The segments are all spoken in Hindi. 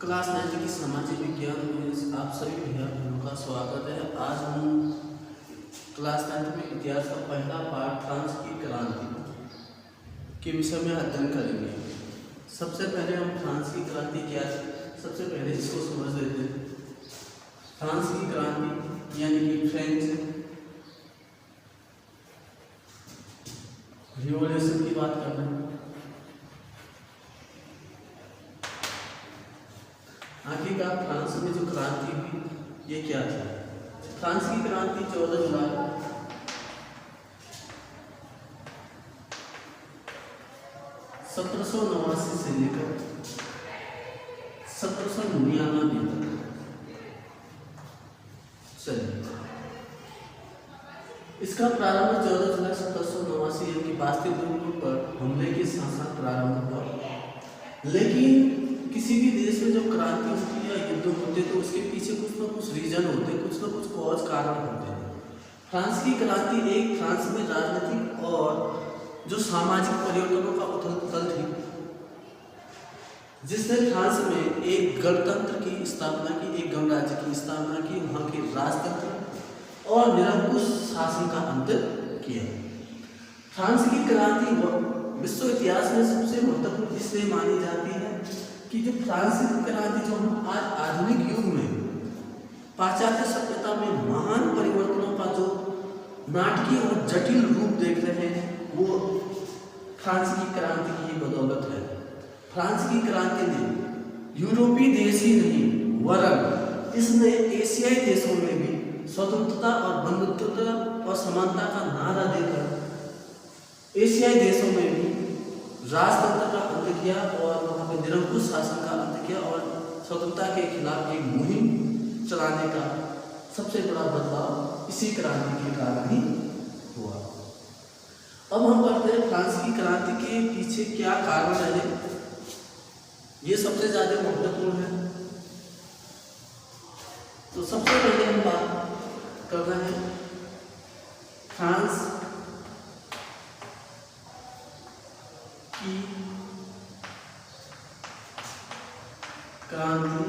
क्लास 9 की सामाजिक विज्ञान में आप सभी भैया बहनों का स्वागत है। आज हम क्लास 9 में इतिहास का पहला पार्ट फ्रांस की क्रांति के विषय में अध्ययन करेंगे। सबसे पहले हम फ्रांस की क्रांति क्या है, सबसे पहले इसको समझ लेते हैं। फ्रांस की क्रांति यानी कि फ्रेंच रिवॉल्यूशन की बात कर रहे हैं। आखिरकार फ्रांस में जो क्रांति हुई ये क्या था? फ्रांस की क्रांति 14 जुलाई 1789 से लेकर 1799 तक चली। इसका प्रारंभ 14 जुलाई 1789 यानी कि बास्ती दुर्ग पर हमले के साथ प्रारंभ हुआ। लेकिन किसी भी देश में जब क्रांति होती है, युद्ध होते तो उसके पीछे कुछ ना कुछ रीजन होते, कुछ ना कुछ कॉज कारण होते हैं। फ्रांस की क्रांति एक फ्रांस में राजनीतिक और जो सामाजिक परिवर्तनों का उथल पुथल थी, जिसने फ्रांस में एक गणतंत्र की स्थापना की, एक गणराज्य की स्थापना की, वहाँ के राजतंत्र और निरंकुश शासन का अंत किया। फ्रांस की क्रांति विश्व इतिहास में सबसे महत्वपूर्ण इसलिए मानी जाती है कि जो फ्रांस की क्रांति जो हम आज आधुनिक युग में पाश्चात्य सभ्यता में महान परिवर्तनों का जो नाटकीय और जटिल रूप देख रहे हैं, वो फ्रांस की क्रांति की बदौलत है। फ्रांस की क्रांति ने यूरोपीय देश ही नहीं वरन इसने एशियाई देशों में भी स्वतंत्रता और बंधुत्वता और समानता का नारा देकर एशियाई देशों में भी राजतंत्र का अंत किया और वहाँ पे निरंकुश शासन का अंत किया और स्वतंत्रता के खिलाफ एक मुहिम चलाने का सबसे बड़ा बदलाव इसी क्रांति के कारण ही हुआ। अब हम पढ़ते हैं फ्रांस की क्रांति के पीछे क्या कारण रहे, ये सबसे ज्यादा महत्वपूर्ण है। तो सबसे पहले हम बात कर रहे हैं फ्रांस की क्रांति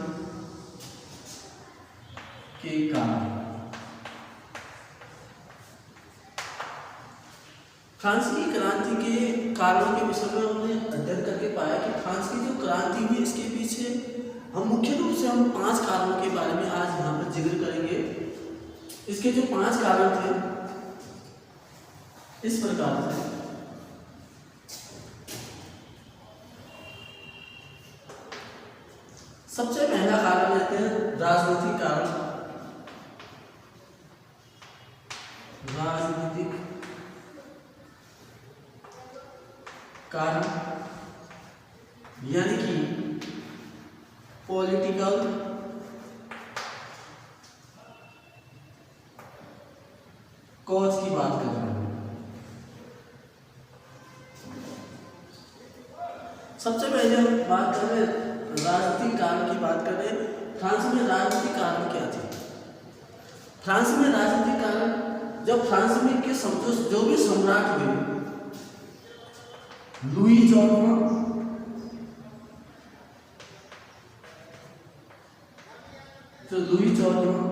के कारण। फ्रांस की क्रांति के कारणों के विषय में हमने अध्ययन करके पाया कि फ्रांस की जो क्रांति हुई इसके पीछे हम मुख्य रूप से 5 कारणों के बारे में आज यहाँ पर जिक्र करेंगे। इसके जो 5 कारण थे इस प्रकार से। सबसे पहला कारण लेते हैं राजनीतिक कारण। राजनीतिक कारण यानी कि पॉलिटिकल कॉज की बात कर रहे हैं। सबसे पहले हम बात कर रहे हैं राजनीतिक कारण की बात कर रहे हैं। फ्रांस में राजनीतिक कारण क्या थे? फ्रांस में राजनीतिक कारण जब फ्रांस में के जो भी सम्राट हुए, लुई 14वां, जो लुई 14वां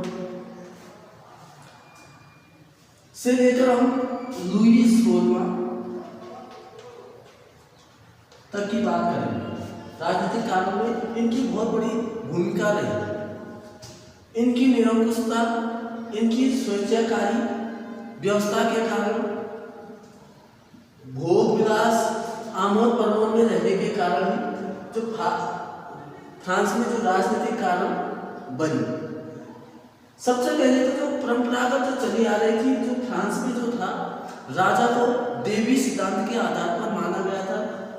से लेकर हम लुई 16वां तक की बात करेंगे। राजनीतिक कारणों में इनकी बहुत बड़ी भूमिका रही। इनकी निरंकुशता, इनकी स्वेच्छाकारी व्यवस्था के कारण, भोग विलास आमोद प्रमोद में रहने के कारण जो फ्रांस में जो राजनीतिक कारण बनी। सबसे पहले तो जो परंपरागत जो चली आ रही थी, जो फ्रांस में जो था, राजा को देवी सिद्धांत के आधार पर माना गया था।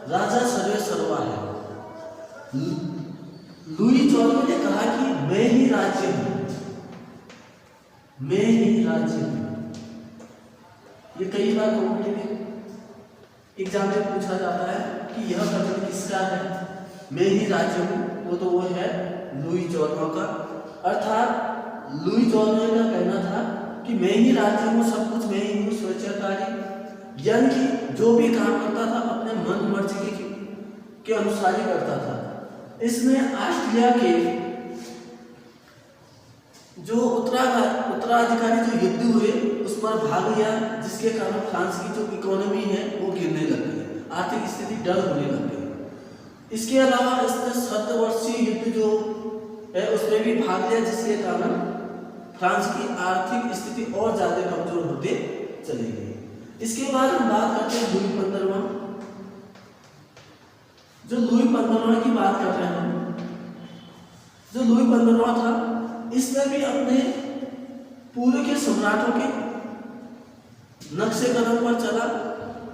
राजा सर्वे सर्वा है। लुई 14 ने कहा कि मैं ही राज्य हूं, मैं ही राज्य हूं। ये कई बार कॉम्पिटिटिव एग्जाम में पूछा जाता है कि यह कथन किसका है, मैं ही राज्य हूं। वो है लुई 14 का। अर्थात लुई 14 का कहना था कि मैं ही राज्य हूं, सब कुछ मैं ही हूं, स्वेच्छाकारी, यानी कि जो भी काम करता था अपने मन मर्जी के अनुसार ही करता था। इसमें ऑस्ट्रिया के जो उत्तराधिकारी जो युद्ध हुए उस पर भाग लिया, जिसके कारण फ्रांस की जो इकोनॉमी है वो गिरने लग गई, आर्थिक स्थिति डल होने लग गई। इसके अलावा इसने 7 वर्षीय युद्ध जो है उसमें भी भाग लिया, जिसके कारण फ्रांस की आर्थिक स्थिति और ज्यादा कमजोर होते चली गई। इसके बाद हम बात करते हैं लुई 15वां। जो लुई 15वां की बात कर रहे हैं, जो लुई 15वां था, इसने भी अपने पूर्व के सम्राटों के नक्शे कदम पर चला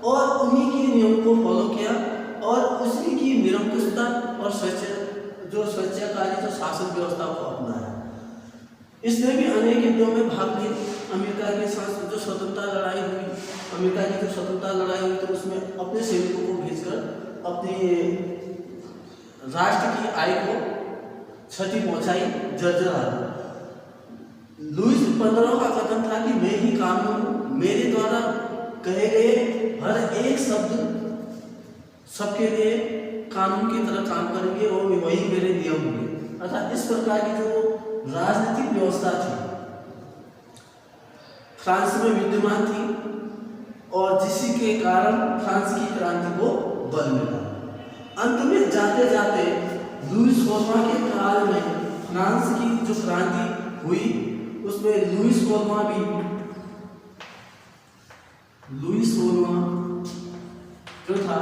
और उन्हीं के नियम को फॉलो किया और उसी की निरंकुशता और स्वेच्छाकारी जो शासन व्यवस्था को अपनाया। इसने भी अनेक युद्धों में भाग लिए। अमेरिका के साथ जो स्वतंत्रता लड़ाई हुई, अमेरिका की जो स्वतंत्रता लड़ाई हुई तो उसमें अपने सैनिकों को भेजकर अपनी राष्ट्र की आय को क्षति पहुंचाई, जर्जर। लुई 15वां का कथन था कि मैं ही कानून हूं, मेरे द्वारा कहे गए हर एक शब्द सबके लिए कानून की तरह काम करेंगे और वही मेरे नियम होंगे। अर्थात इस प्रकार की जो राजनीतिक व्यवस्था थी फ्रांस में विद्यमान थी और जिसी के कारण फ्रांस की क्रांति को बल मिला। अंत में जाते जाते लुई 16वां के काल में फ्रांस की जो क्रांति हुई उसमें लुई 16वां जो था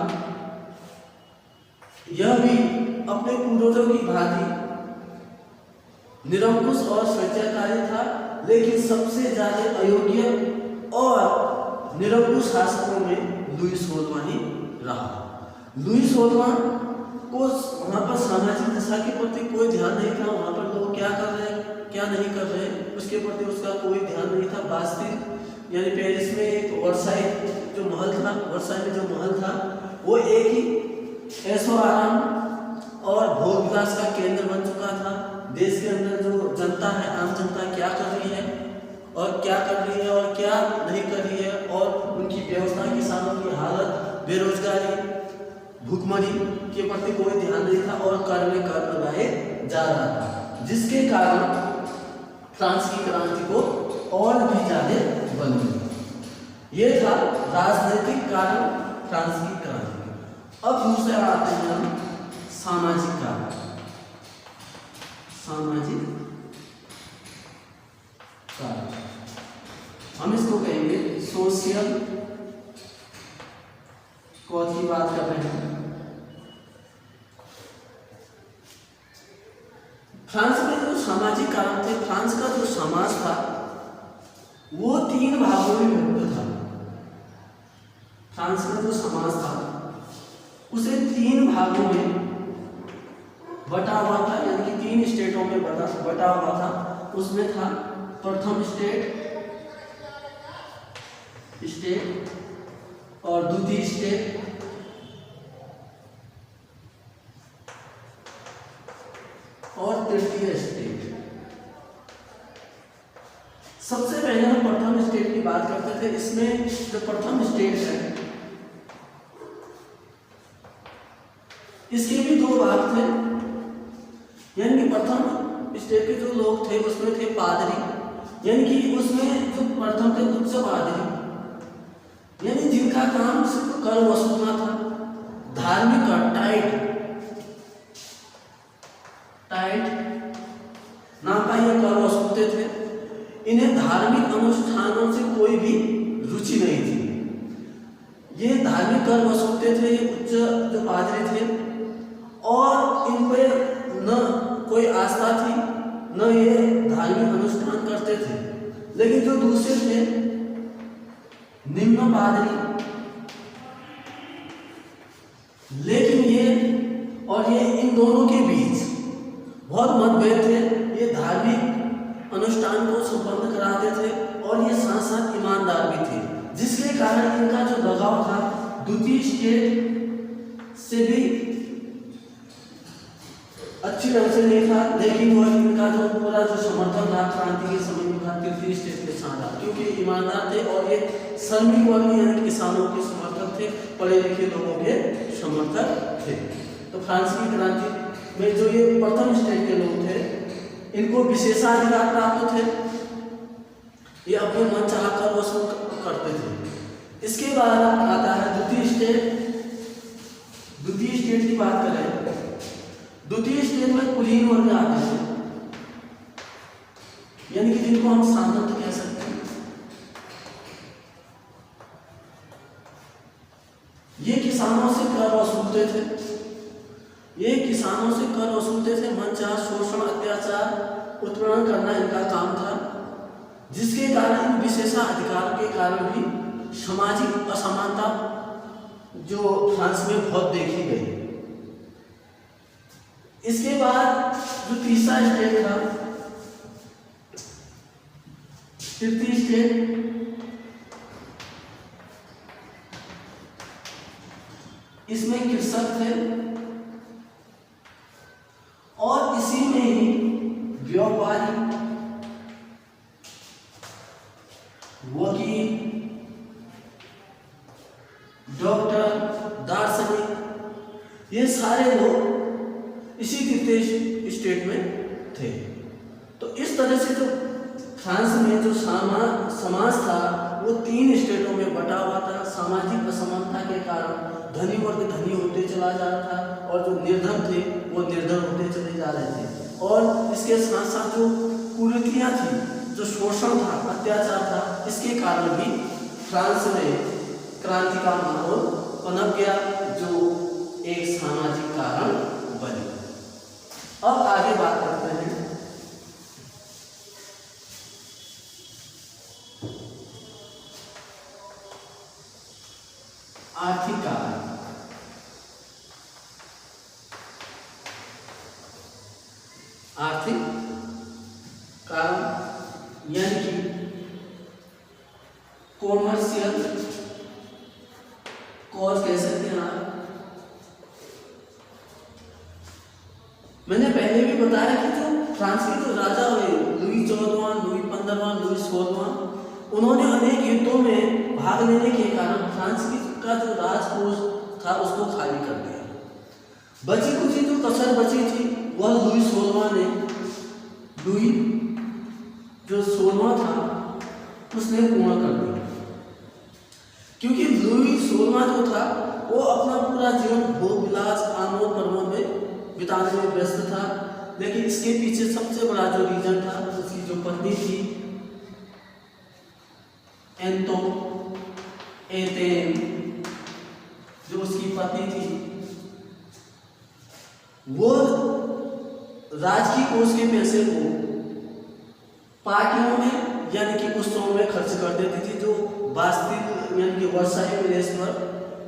यह भी अपने पूर्वजों की भांति निरंकुश और स्वेच्छाकारी था, लेकिन सबसे ज्यादा अयोग्य और निरंकुश शासकों में लुई 16वां ही रहा। लुई 16वां को वहाँ पर सामाजिक दशा के प्रति कोई ध्यान नहीं था, वहाँ पर लोग क्या कर रहे हैं क्या नहीं कर रहे हैं उसके प्रति उसका कोई ध्यान नहीं था। बास्तिल यानी पेरिस में एक वर्साई जो महल था, वर्साई में जो महल था वो एक ही ऐशो आराम और भोग विलास का केंद्र बन चुका था। देश के अंदर जो जनता है, आम जनता क्या कर रही है और क्या कर रही है और क्या नहीं कर रही है और उनकी व्यवस्था, किसानों की हालत, बेरोजगारी, भूखमरी के प्रति कोई ध्यान नहीं था और कर में कर लगाए जा रहा था, जिसके कारण फ्रांस की क्रांति को और भी ज्यादा बल मिला। ये था राजनीतिक कारण फ्रांस की क्रांति। अब दूसरा आते हैं हम सामाजिक कारण। सामाजिक कारण हम इसको कहेंगे सोशल कॉज की बात कर रहे हैं। फ्रांस में जो सामाजिक कारण थे, फ्रांस का जो समाज था वो 3 भागों में विभक्त था। फ्रांस का जो समाज था उसे 3 भागों में बटा हुआ था, यानी कि 3 स्टेटों में बटा हुआ था। उसमें था प्रथम स्टेट और द्वितीय स्टेट और तृतीय स्टेट। सबसे पहले हम प्रथम स्टेट की बात करते थे। इसमें जो प्रथम स्टेट है इसके भी 2 भाग थे, यानी कि प्रथम स्टेट के जो लोग थे उसमें थे पादरी, यानी कि उसमें जो प्रथम थे उच्च पादरी, यानी जिनका काम सिर्फ कर वसूलना था, धार्मिक कर टाइट नापाई कर वसूलते थे। इन्हें धार्मिक अनुष्ठानों से कोई भी रुचि नहीं थी। ये धार्मिक कर वसूलते थे, ये उच्च जो पादरी थे, और इन पे न कोई आस्था थी न ये धार्मिक अनुष्ठान करते थे। लेकिन जो दूसरे थे निम्न पादरी, लेकिन ये और ये इन दोनों के बीच बहुत मतभेद थे। ये धार्मिक अनुष्ठान को संपन्न कराते थे और ये साथ साथ ईमानदार भी थे, जिसके कारण इनका जो लगाव था द्वितीय स्टेट से भी अच्छी ढंग से नहीं था, लेकिन वह इनका जो पूरा जो समर्थन था क्रांति के समय में था तृतीय स्टेट के साथ था, क्योंकि ईमानदार थे और ये श्रमिक वर्ग यानी किसानों के समर्थक थे, पढ़े लिखे लोगों के समर्थक थे। तो फ्रांस की क्रांति में जो ये प्रथम स्टेज के लोग थे, इनको विशेषाधिकार प्राप्त थे, ये अपने मन चाह कर वसूल करते थे। इसके बाद आता है द्वितीय स्टेज। द्वितीय स्टेज की बात करें, द्वितीय स्टेज में कुलीन वर्ग आते हैं, यानी कि जिनको हम सामंत कह सकते हैं। ये किसानों से कर वसूलते थे, ये किसानों से कर वसूलते थे, मनचाहा शोषण अत्याचार उत्पीड़न करना इनका काम था, जिसके कारण इन विशेषाधिकार के कारण भी सामाजिक असमानता जो फ्रांस में बहुत देखी गई। इसके बाद जो तीसरा स्टेज था, तृतीय स्टेज, इसमें कृषक थे और इसी में ही व्यापारी, वकील, डॉक्टर, दार्शनिक, ये सारे लोग इसी तृतीय स्टेट में थे। तो इस तरह से जो फ्रांस में जो समाज था वो 3 स्टेटों में बटा हुआ था। सामाजिक असमानता के कारण धनी वर्ग धनी होते चला जा रहा था और जो निर्धन थे वो निर्धन होते चले जा रहे थे। और इसके साथ साथ जो कुरीतियाँ थी, जो शोषण था, अत्याचार था, इसके कारण भी फ्रांस में क्रांति का माहौल पनप गया, जो एक सामाजिक कारण बन गया। अब आगे बात करते हैं आर्थिक कारण। आर्थिक कारण यानी कि कॉमर्शियल कॉज कह सकते हैं आप। मैंने पहले भी बताया कि जो फ्रांस के जो राजा हुए, लुई 14वां, लुई 15वां, लुई 16वां, उन्होंने अनेक युद्धों में भाग लेने के कारण फ्रांस का जो राजकोष था उसको खाली कर दिया। बची कुछ जो कसर बची थी वह लुई 16वां ने, लुई जो 16वां था उसने पूर्ण कर दिया। क्योंकि लुई 16वां जो था वो अपना पूरा जीवन भोग विलास आमोद प्रमोद में बिताने में व्यस्त था, लेकिन इसके पीछे सबसे बड़ा जो रीजन था, उसकी जो पत्नी थी एंतो एतेन, जो उसकी पत्नी थी, वो राजकीय कोष के पैसे को पार्टियों में यानी कि उत्सवों में खर्च कर देती थी। जो वास्तविक यानी कि वर्षाई विदेश पर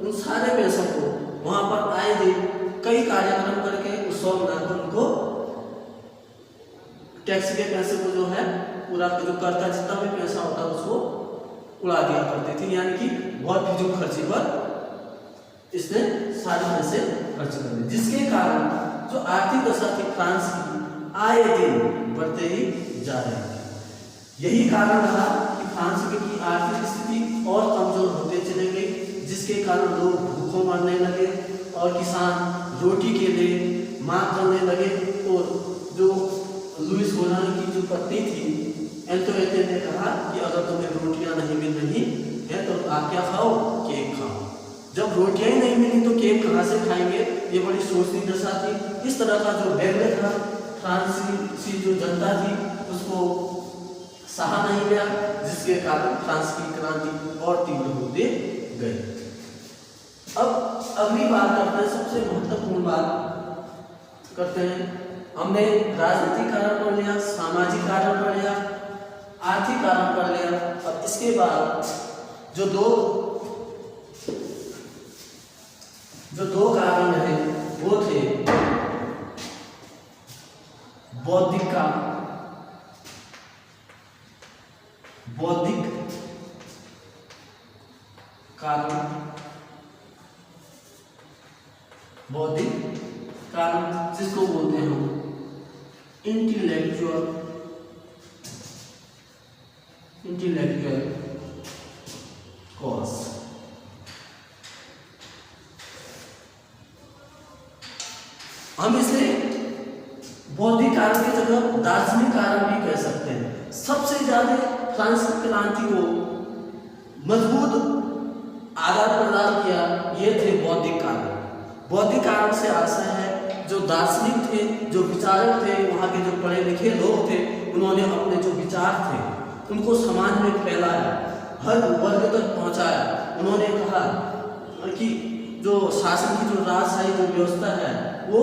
उन सारे पैसों को वहां पर आए दिन कई कार्यक्रम करके उत्सव मनाकर उनको टैक्स के पैसे को जो है पूरा जो कर का जितना भी पैसा होता है उसको उड़ा दिया करती थी, यानी कि बहुत फिजूल खर्ची पर इसने सारे पैसे खर्च कर दिए, जिसके कारण जो आर्थिक दशा थी फ्रांस की आए दिन बढ़ते ही जा रही थी। यही कारण रहा कि फ्रांस की आर्थिक स्थिति और कमजोर होते चले गई, जिसके कारण लोग भूखों मरने लगे और किसान रोटी के लिए मांग करने लगे। तो जो लुई 16 की जो पत्नी थी एंटोनेट ने कहा कि अगर तुम्हें रोटियां नहीं मिल रही है तो आप क्या खाओ, केक खाओ। जब रोटियां ही नहीं मिली तो केक कहाँ से खाएंगे, ये बड़ी सोचनी दशा थी। इस तरह का जो व्यंग्य था फ्रांसीसी जो जनता थी उसको सहा नहीं गया, जिसके कारण फ्रांस की क्रांति और तीव्र होते गई। अब अगली बात करते हैं, सबसे महत्वपूर्ण बात करते हैं। हमने राजनीतिक कारण पढ़ लिया, सामाजिक कारण पढ़ लिया, आर्थिक कारण पढ़ लिया। अब इसके बाद जो दो कारण है वो थे बौद्धिक कारण, बौद्धिक कारण जिसको बोलते हैं इंटेलेक्चुअल कॉज। हम इसे बौद्धिक कारण की जगह दार्शनिक कारण भी कह सकते हैं। सबसे ज्यादा फ्रांस की क्रांति को मजबूत आधार प्रदान किया ये थे बौद्धिक कारण। बौद्धिक कारण से आशा है जो दार्शनिक थे, जो विचारक थे, वहाँ के जो पढ़े लिखे लोग थे, उन्होंने अपने जो विचार थे उनको समाज में फैलाया, हर वर्ग तक पहुँचाया। उन्होंने कहा कि जो शासन की जो राजशाही जो व्यवस्था है वो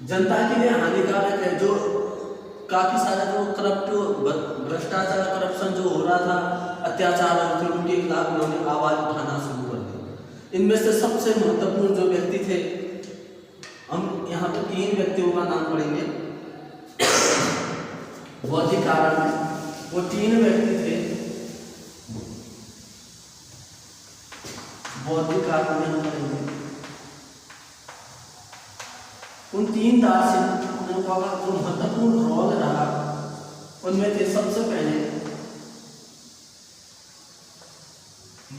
जनता के लिए हानिकारक है, जो काफ़ी सारा जो करप्ट भ्रष्टाचार करप्शन जो हो रहा था, अत्याचार होते थे, उनके खिलाफ उन्होंने आवाज़ उठाना शुरू कर दी। इनमें से सबसे महत्वपूर्ण जो व्यक्ति थे, हम यहाँ पे 3 व्यक्तियों का नाम पढ़ेंगे बौद्धिक कारण में। वो 3 व्यक्ति थे बौद्धिक कारण में हम पढ़ेंगे। उन 3 दार्शनिकों का जो महत्वपूर्ण रोल रहा उनमें थे सबसे पहले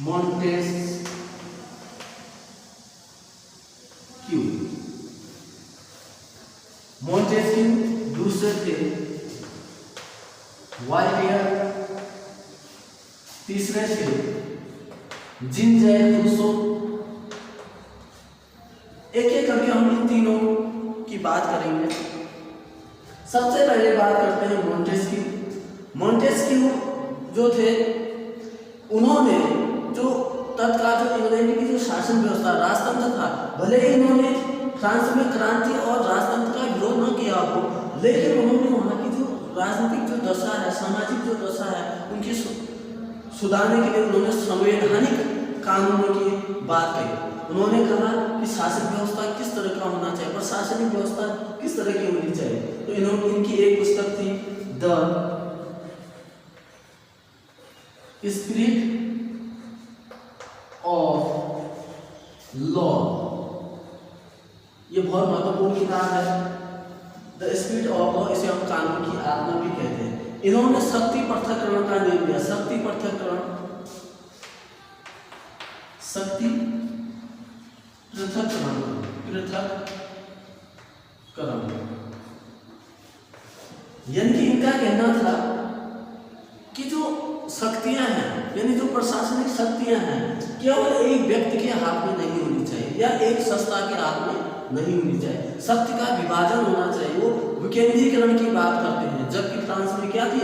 मोंटेस्क्यू। दूसरे थे वॉल्टेयर, तीसरे थे जीन जैक रूसो। एक एक करके हम इन तीनों की बात करेंगे। सबसे पहले बात करते हैं मोंटेस्क्यू। मोंटेस्क्यू जो थे, उन्होंने जो तत्काल जो इंग्लैंड की जो शासन व्यवस्था राजतंत्र था, भले ही इन्होंने फ्रांस में क्रांति और राजतंत्र का विरोध न किया हो, लेकिन उन्होंने वहाँ की जो राजनीतिक जो दशा है, सामाजिक जो दशा है, उनकी सुधारने के लिए उन्होंने संवैधानिक कानूनों की बात कही। उन्होंने कहा कि शासन व्यवस्था किस तरह का होना चाहिए, प्रशासनिक व्यवस्था किस तरह की होनी चाहिए। तो इन्होंने इनकी एक पुस्तक थी द स्पिरिट ऑफ लॉ। ये बहुत महत्वपूर्ण किताब है, द स्पिरिट ऑफ लॉ। इसे हम कानून की आत्मा भी कहते हैं। इन्होंने शक्ति पृथक्करण का निर्णय लिया। शक्ति पृथक्करण, शक्ति पृथक्करण, यानी कि इनका कहना था कि जो शक्तियां हैं, यानी जो प्रशासनिक शक्तियां हैं, केवल एक व्यक्ति के हाथ में नहीं होनी चाहिए या एक संस्था के हाथ में नहीं होनी चाहिए। शक्ति का विभाजन होना चाहिए। वो विकेंद्रीकरण की बात करते हैं, जबकि फ्रांस में क्या थी,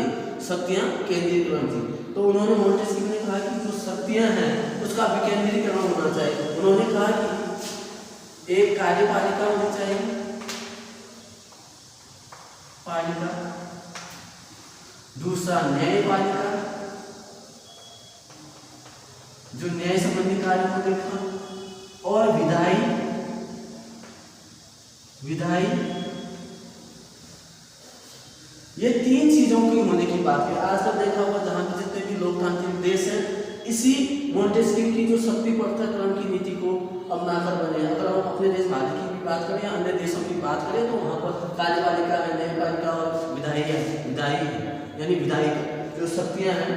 शक्तियां केंद्रीकरण थी। तो उन्होंने मोंटेस्क्यू ने कहा कि जो शक्तियां हैं उसका विकेंद्रीकरण होना चाहिए। उन्होंने कहा कि एक कार्यपालिका होनी चाहिए, पालिका, दूसरा न्यायपालिका जो न्याय संबंधी कार्य को देखा, और विधायी। ये 3 चीजों की होने की बात है। आजकल देखा होगा जहां पर जितने भी लोकतांत्रिक देश हैं, इसी मोंटेस्क्यू की जो शक्ति पृथक्करण की नीति को अपनाकर बने हैं। अगर हम अपने देश भारत की भी बात करें या अन्य देशों की बात करें तो वहाँ पर कार्यपालिका है, न्यायपालिका और विधायी है, यानी विधायिक जो शक्तियाँ हैं,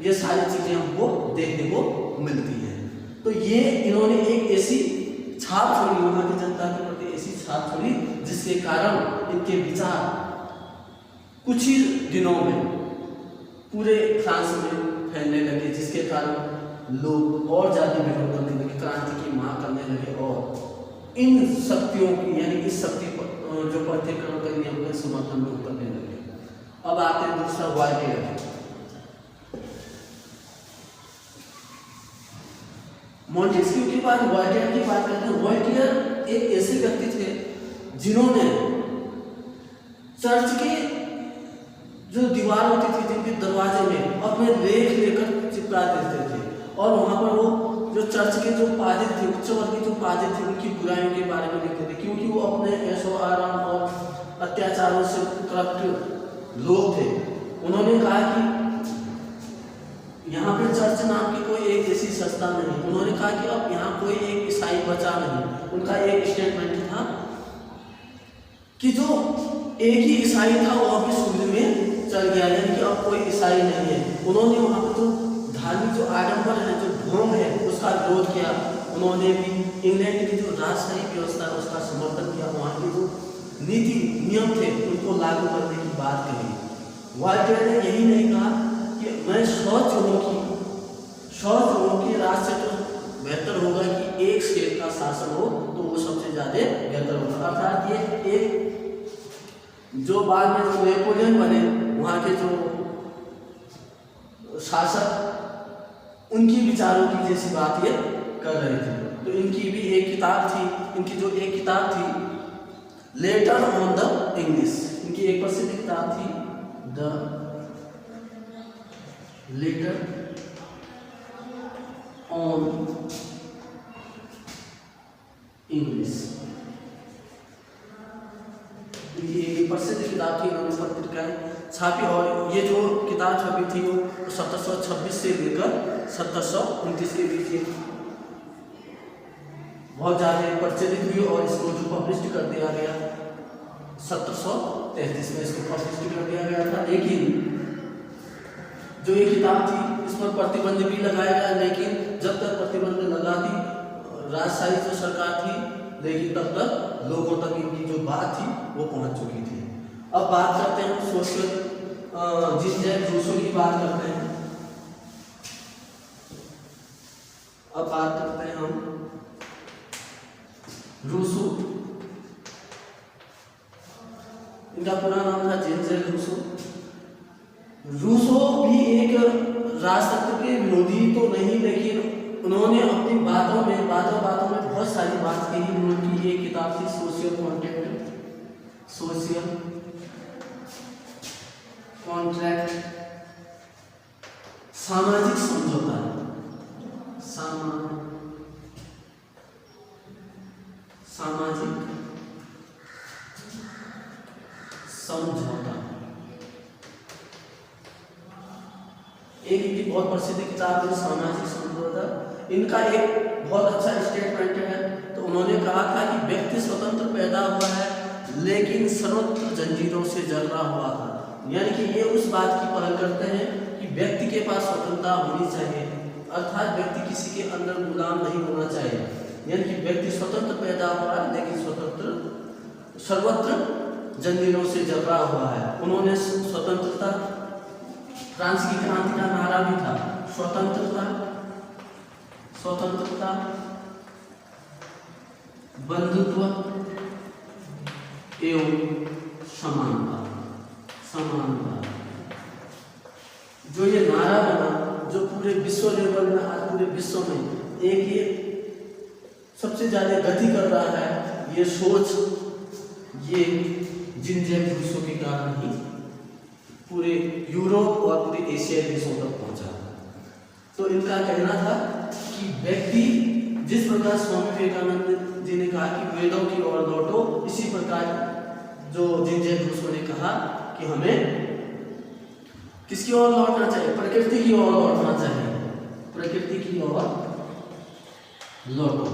ये सारी चीज़ें हमको देखने को मिलती हैं। तो ये इन्होंने एक ऐसी छाप छोड़ी वहाँ की जनता के प्रति, ऐसी छाप छोड़ी जिसके कारण इनके विचार कुछ ही दिनों में पूरे फ्रांस में फैलने लगे, जिसके कारण लोग और ज़्यादा विरोध करने लगे, क्रांति की मांग करने लगे और इन शक्तियों की, यानी इस शक्ति जो पृथक्करण के नियम के समर्थन में उतरने लगे। अब आते हैं दूसरा वॉल्टेयर। मोंटेस्क्यू के बाद वॉल्टेयर की बात करते हैं। वॉल्टेयर एक ऐसे व्यक्ति थे जिन्होंने चर्च के जो दीवार होती थी, जिनके दरवाजे में अपने लेख लेकर चिपका देते थे, और वहाँ पर वो जो चर्च के जो पादरी थे, उच्च वर्ग के जो पादरी थे, उनकी बुराइयों के बारे में लिखते थे, क्योंकि वो अपने ऐशो आराम और अत्याचारों से करप्ट लोग थे। उन्होंने कहा कि यहाँ पे चर्च नाम की कोई एक ऐसी संस्था नहीं। उन्होंने कहा कि अब यहाँ कोई एक ईसाई बचा नहीं। उनका एक स्टेटमेंट था कि जो एक ही ईसाई था वो अभी सूर्य में चल गया, यानी कि अब कोई ईसाई नहीं है। उन्होंने वहाँ पर जो धार्मिक जो आडंबर है, जो ढोंग है, उसका विरोध किया। उन्होंने भी इंग्लैंड की जो राजशाही व्यवस्था है उसका समर्थन किया। वहाँ की जो नीति नियम थे उनको लागू करने की बात कही। वॉल्टेयर ने यही नहीं कहा कि मैं 100 चुनों की राष्ट्र से तो बेहतर होगा कि एक स्टेट का शासन हो तो वो सबसे ज़्यादा बेहतर होगा। अर्थात ये एक जो बाद में जो नेपोलियन बने वहाँ के जो शासक उनकी विचारों की जैसी बात ये कर रहे थे। तो इनकी भी एक किताब थी, इनकी जो एक किताब थी लेटर ऑन द इंग्लिश, इनकी एक प्रसिद्ध किताब थी द लेटर ऑन इंग्लिश। इनकी एक प्रसिद्ध किताब थी, इन्होंने पत्रिकाएं छापी और ये जो किताब छपी थी वो 1726 से लेकर 1729 के बीच ये बहुत ज़्यादा प्रचलित हुई और इसको जो पब्लिश कर दिया गया 1733 में इसको पब्लिश कर दिया गया था। लेकिन जो ये किताब थी इस पर प्रतिबंध भी लगाया गया, लेकिन जब तक प्रतिबंध लगा थी राजशाही जो सरकार थी, लेकिन तब तक लोगों तक इनकी जो बात थी वो पहुंच चुकी थी। अब बात करते हैं सोशल जीन जैक रूसो की बात करते हैं। अब बात करते हैं हम रूसो। इनका पूरा नाम था जीन जैक रूसो। रूसो भी एक राजतंत्र के विरोधी तो नहीं, लेकिन उन्होंने अपनी बातों में बहुत सारी बात कही। उनकी एक किताब थी सोशल कॉन्ट्रैक्ट, सामाजिक समझौता, सामाजिक समझौता एक इनकी बहुत प्रसिद्ध किताब है सामाजिक समझौता। इनका एक बहुत अच्छा स्टेटमेंट है। तो उन्होंने कहा था कि व्यक्ति स्वतंत्र पैदा हुआ है लेकिन सर्वत्र जंजीरों से जल रहा हुआ था। यानी कि ये उस बात की पहल करते हैं कि व्यक्ति के पास स्वतंत्रता होनी चाहिए, अर्थात व्यक्ति किसी के अंदर गुलाम नहीं होना चाहिए। यानी कि व्यक्ति स्वतंत्र पैदा हुआ है लेकिन सर्वत्र जंजीरों से जल रहा हुआ है। उन्होंने स्वतंत्रता, फ्रांस की क्रांति का नारा भी था स्वतंत्रता, बंधुत्व एवं समानता। जो ये नारा बना, जो पूरे विश्व लेवल में आज पूरे विश्व में एक ये सबसे ज्यादा गति कर रहा है, ये सोच ये जीन जैक रूसो के कारण ही पूरे यूरोप और पूरे एशियाई देशों तक पहुंचा। तो इनका कहना था कि व्यक्ति जिस प्रकार स्वामी विवेकानंद जी ने कहा कि वेदों की ओर लौटो, इसी प्रकार जो जीन जैक रूसो ने कहा कि हमें किसकी ओर लौटना चाहिए, प्रकृति की ओर लौटना चाहिए, प्रकृति की ओर लौटो।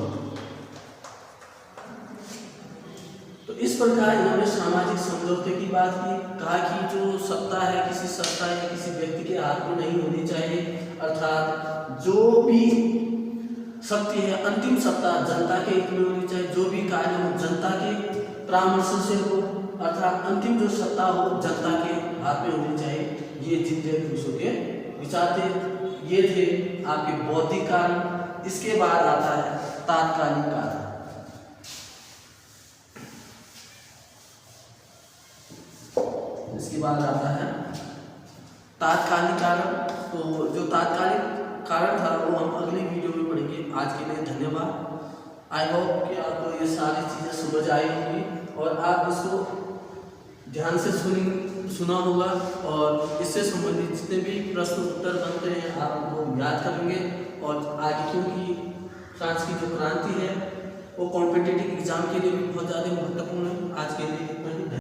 तो इस प्रकार इन्होंने सामाजिक समझौते की बात की, कहा कि जो सत्ता है किसी सत्ता या किसी व्यक्ति के हाथ में नहीं होनी चाहिए, अर्थात जो भी शक्ति है अंतिम सत्ता जनता के हित में होनी चाहिए, जो भी कार्य हो जनता के परामर्श से हो, अर्थात अंतिम जो सत्ता हो जनता के हाथ में होनी चाहिए। ये जीन जैक रूसो के विचार थे। ये थे आपके बौद्धिक कारण। इसके बाद आता है तात्कालिक कारण। इसके बाद आता है तात्कालिक कारण। तो जो तात्कालिक कारण था वो हम अगली वीडियो में पढ़ेंगे। आज के लिए धन्यवाद। आई होप कि आपको ये सारी चीज़ें समझ आई होंगी और आप इसको ध्यान से सुना होगा और इससे संबंधित जितने भी प्रश्न उत्तर बनते हैं आप उनको याद करेंगे। और आगे क्योंकि फ्रांस की जो क्रांति है वो कॉम्पिटिटिव एग्जाम के लिए भी बहुत ज़्यादा महत्वपूर्ण है। आज के लिए इतना ही।